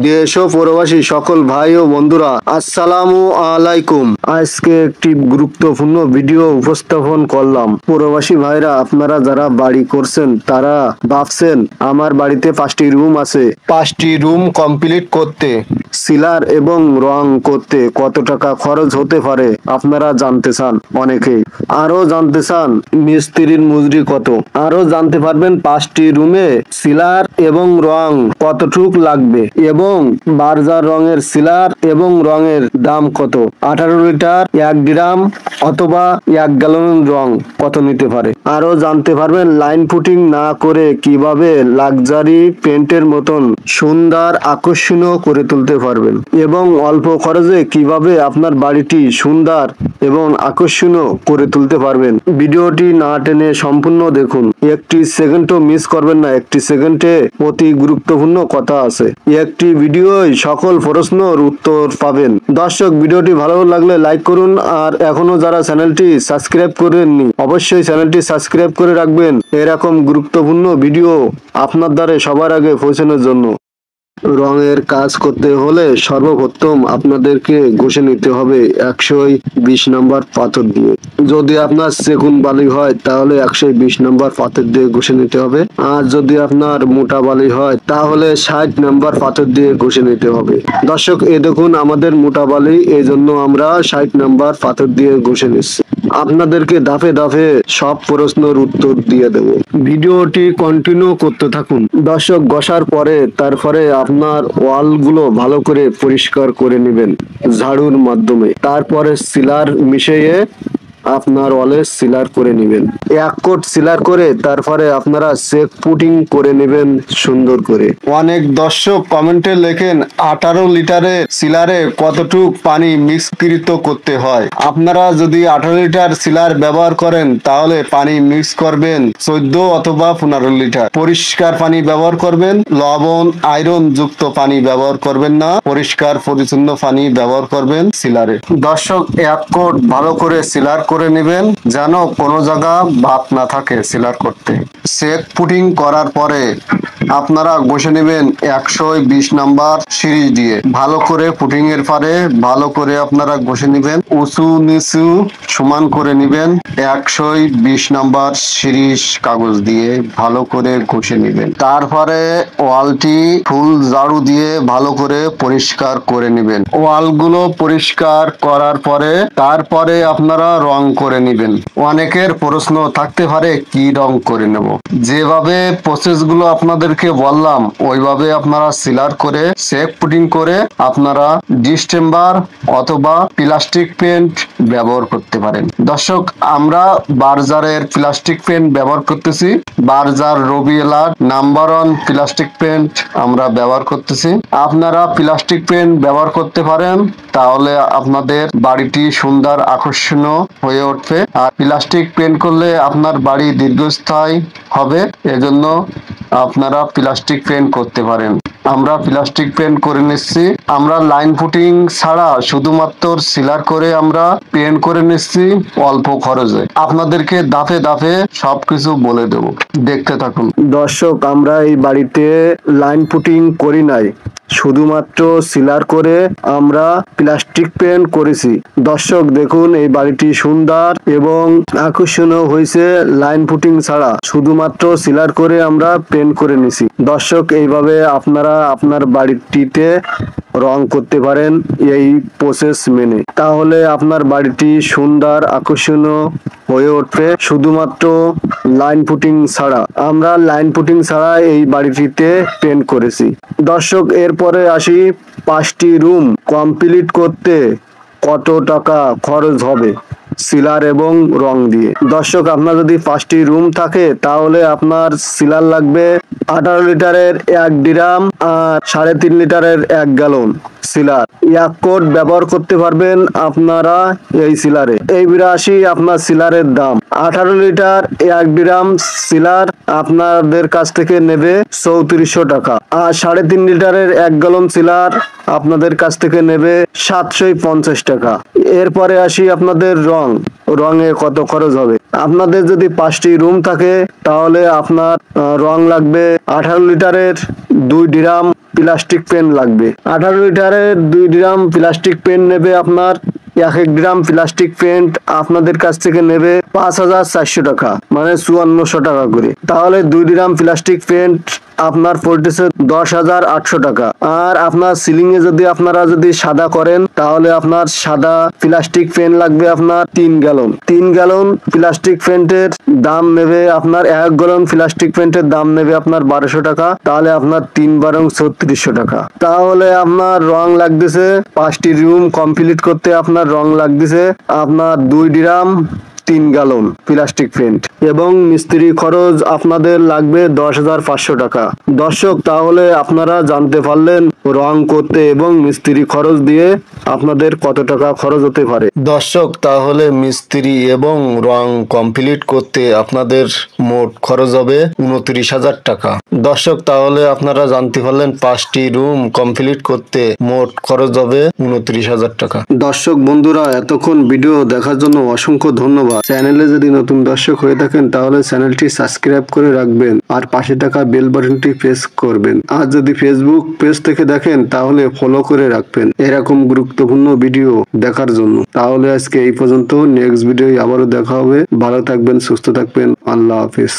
দেশ ও প্রবাসী সকল ভাই ও বন্ধুরা আসসালামু আলাইকুম। আজকে একটি গুরুত্বপূর্ণ ভিডিও উপস্থাপন করলাম। প্রবাসী ভাইরা আপনারা যারা বাড়ি করছেন তারা ভাবছেন আমার বাড়িতে 5টি রুম আছে, 5টি রুম কমপ্লিট করতে সিলার এবং রং করতে কত টাকা খরচ হতে পারে আপনারা জানতে চান। অনেকেই আরো জানতে চান মিস্ত্রির মজুরি কত, আরো জানতে পারবেন 5টি রুমে সিলার এবং রং কতটুক লাগবে এবং বার্জার রঙের সিলার এবং রঙের দাম কত, 18 লিটার 1 ড্রাম অথবা 1 গ্যালন রং কত নিতে পারে। আরো জানতে পারবেন লাইন ফুটিং না করে কিভাবে লাক্সারি পেন্টের মতন সুন্দর আকর্ষণীয় করে তুলতে পারবেন এবং অল্প খরচে কিভাবে আপনার বাড়িটি সুন্দর এবং আকর্ষণীয় করে তুলতে পারবেন। ভিডিওটি না টেনে সম্পূর্ণ দেখুন, একটি সেকেন্ডও মিস করবেন না। একটি সেকেন্ডে অতি গুরুত্বপূর্ণ কথা আছে। একটি ভিডিওই সকল প্রশ্নের উত্তর পাবেন। দর্শক, ভিডিওটি ভালো লাগলে লাইক করুন, আর এখনো যারা চ্যানেলটি সাবস্ক্রাইব করেননি অবশ্যই চ্যানেলটি সাবস্ক্রাইব করে রাখবেন এরকম গুরুত্বপূর্ণ ভিডিও আপনার দ্বারা সবার আগে পৌঁছানোর জন্য। রঙের কাজ করতে হলে সর্বপ্রথম আপনাদেরকে ঘষে নিতে হবে 120 নম্বর পাথর দিয়ে। যদি আপনার সেগুন বালি হয় তাহলে 120 নম্বর পাথর দিয়ে ঘষে নিতে হবে, আর যদি আপনার মোটা বালি হয় তাহলে 60 নম্বর পাথর দিয়ে ঘষে নিতে হবে। দর্শক, এ দেখুন আমাদের মোটা বালি, এই জন্য আমরা 60 নম্বর পাথর দিয়ে ঘষে নিচ্ছি। আপনাদেরকে ধাপে ধাপে সব প্রশ্নের উত্তর দিয়ে দেব, ভিডিওটি কন্টিনিউ করতে থাকুন। দর্শক, ঘষার পরে তারপরে আপনার ওয়াল গুলো ভালো করে পরিষ্কার করে নেবেন ঝাড়ুর মাধ্যমে। তারপরে সিলার মিশিয়ে আপনার ওয়ালে সিলার করে নেবেন, 1 কোট সিলার করে তারপরে আপনারা চেক পুটিং করে নেবেন সুন্দর করে। অনেক দর্শক কমেন্টে লেখেন 18 লিটারে সিলারে কতটুক পানি মিক্সকৃত করতে হয়। আপনারা যদি 18 লিটার সিলার ব্যবহার করেন তাহলে পানি মিক্স করবেন 14 অথবা 15 লিটার। পরিষ্কার পানি ব্যবহার করবেন, লবণ আয়রন যুক্ত পানি ব্যবহার করবেন না, পরিষ্কার পরিচ্ছন্ন পানি ব্যবহার করবেন সিলারে। দর্শক, 1 কোট ভালো করে সিলার করে নেবেন যেন কোনো জায়গা ভাত না থাকে সিলার করতে। চেক পুটিং করার পরে আপনারা ঘষে নেবেন 120 নাম্বার সিরিজ দিয়ে। ভালো করে পুটিং এর পরে ভালো করে আপনারা ঘষে নেবেন, উঁচু নিচু সমান করে নেবেন। 120 নাম্বার সিরিজ কাগজ দিয়ে ভালো করে ঘষে নেবেন। তারপরে ওয়ালটি ফুল ঝাড়ু দিয়ে ভালো করে পরিষ্কার করে নেবেন। ওয়ালগুলো পরিষ্কার করার পরে তারপরে আপনারা রং করে নেবেন। অনেকের প্রশ্ন থাকতে পারে কি রং করে নেব। যেভাবে প্রসেস গুলো আপনাদেরকে বললাম ওইভাবে আপনারা সিলার করে চেক পুটিং করে আপনারা ডিস্টেম্বার অথবা প্লাস্টিক পেন্ট ব্যবহার করতে পারেন। দর্শক, আমরা বার্জারের প্লাস্টিক পেন্ট ব্যবহার করতেছি। বার্জার রবিএলার নাম্বার 1 প্লাস্টিক পেন্ট আমরা ব্যবহার করতেছি। আপনারা প্লাস্টিক পেন্ট ব্যবহার করতে পারেন, তাহলে আপনাদের বাড়িটি সুন্দর আকর্ষণীয় হয়ে উঠবে। আর প্লাস্টিক পেন্ট করলে আপনার বাড়ি দীর্ঘস্থায়ী হবে, এজন্য আপনারা প্লাস্টিক পেন্ট করতে পারেন। আমরা প্লাস্টিক পেন্ট করে নিচ্ছি। আমরা লাইন ফুটিং ছাড়া শুধুমাত্র সিলার করে আমরা পেন্ট করে নিচ্ছি অল্প খরচে। আপনাদেরকে ধাপে ধাপে সবকিছু বলে দেব, দেখতে থাকুন। দর্শক, আমরা এই বাড়িতে লাইন ফুটিং করি নাই, শুধুমাত্র সিলার করে আমরা প্লাস্টিক পেন্ট করেছি। দর্শক দেখুন, এই বাড়িটি সুন্দর এবং আকর্ষণীয় হয়েছে লাইন ফুটিং ছাড়া, শুধুমাত্র সিলার করে আমরা পেন্ট করে নিছি। দর্শক, এইভাবে আপনারা আপনার বাড়িটিতে রং করতে পারেন এই প্রসেস মেনে, তাহলে আপনার বাড়িটি সুন্দর আকর্ষণীয় হয়ে উঠবে শুধুমাত্র লাইন ফুটিং ছাড়া। আমরা লাইন ফুটিং ছাড়া এই বাড়িটিতে পেন্ট করেছি। দর্শক, এরপরে আসি 5টি রুম কমপ্লিট করতে কত টাকা খরচ হবে সিলার এবং রং দিয়ে। দর্শক, আপনার যদি 5টি রুম থাকে তাহলে আপনার সিলার লাগবে 18 লিটারের 1 ড্রাম আর 3.5 লিটারের 1 গ্যালন সিলার। 1 কোট ব্যবহার করতে পারবেন আপনারা এই সিলারে। এইবারে আসি আপনার সিলারের দাম। 18 লিটার 1 ড্রাম সিলার আপনাদের কাছ থেকে নেবে 3400 টাকা, আর 3.5 লিটারের 1 গ্যালন সিলার আপনাদের কাছ থেকে নেবে 750 টাকা। এরপরে আসি আপনাদের রঙে কত খরচ হবে। আপনাদের যদি 5টি রুম থাকে তাহলে আপনার রং লাগবে 18 লিটারের 2 ড্রাম প্লাস্টিক পেন লাগবে। 18 লিটারের 2 ড্রাম প্লাস্টিক পেন নেবে আপনার 1 গ্রাম প্লাস্টিক পেন্ট আপনাদের কাছ থেকে নেবে 5,400 টাকা, মানে 5400 টাকা করে। তাহলে 2 ড্রাম প্লাস্টিক পেন্ট আপনার পড়তেছে 10,800 টাকা। আর আপনার সিলিং এ যদি আপনারা সাদা করেন তাহলে আপনার সাদা প্লাস্টিক পেন লাগবে আপনার 3 গ্যালন। 3 গ্যালন প্লাস্টিক পেন্টের দাম নেবে আপনার 1 গ্যালন প্লাস্টিক পেন্টের দাম নেবে আপনার 1200 টাকা। তাহলে আপনার 3 বারং 3600 টাকা। তাহলে আপনার রং লাগতেছে 5টি রুম কমপ্লিট করতে আপনার রং লাগতেছে আপনার 2 ড্রাম 3 গ্যালন প্লাস্টিক পেন্ট এবং মিস্ত্রি খরচ আপনাদের লাগবে 10,500 টাকা। দর্শক, তাহলে আপনারা জানতে পারলেন রং করতে এবং মিস্ত্রি খরচ দিয়ে আপনাদের কত টাকা খরচ হতে পারে। দর্শক, তাহলে মিস্ত্রি এবং রং কমপ্লিট করতে আপনাদের মোট খরচ হবে 29,000 টাকা। দর্শক, তাহলে আপনারা জানতে পারলেন 5টি রুম কমপ্লিট করতে মোট খরচ হবে 29,000 টাকা। দর্শক বন্ধুরা, এতক্ষণ ভিডিও দেখার জন্য অসংখ্য ধন্যবাদ। চ্যানেলে যদি নতুন দর্শক হয়ে থাকেন তাহলে চ্যানেলটি সাবস্ক্রাইব করে রাখবেন আর পাশে থাকা বেল বাটনটি প্রেস করবেন। আর যদি ফেসবুক পেজ থেকে দেখেন তাহলে ফলো করে রাখবেন এরকম গুরুত্বপূর্ণ ভিডিও দেখার জন্য। তাহলে আজকে এই পর্যন্ত, নেক্সট ভিডিও আবারও দেখা হবে। ভালো থাকবেন, সুস্থ থাকবেন, আল্লাহ হাফেজ।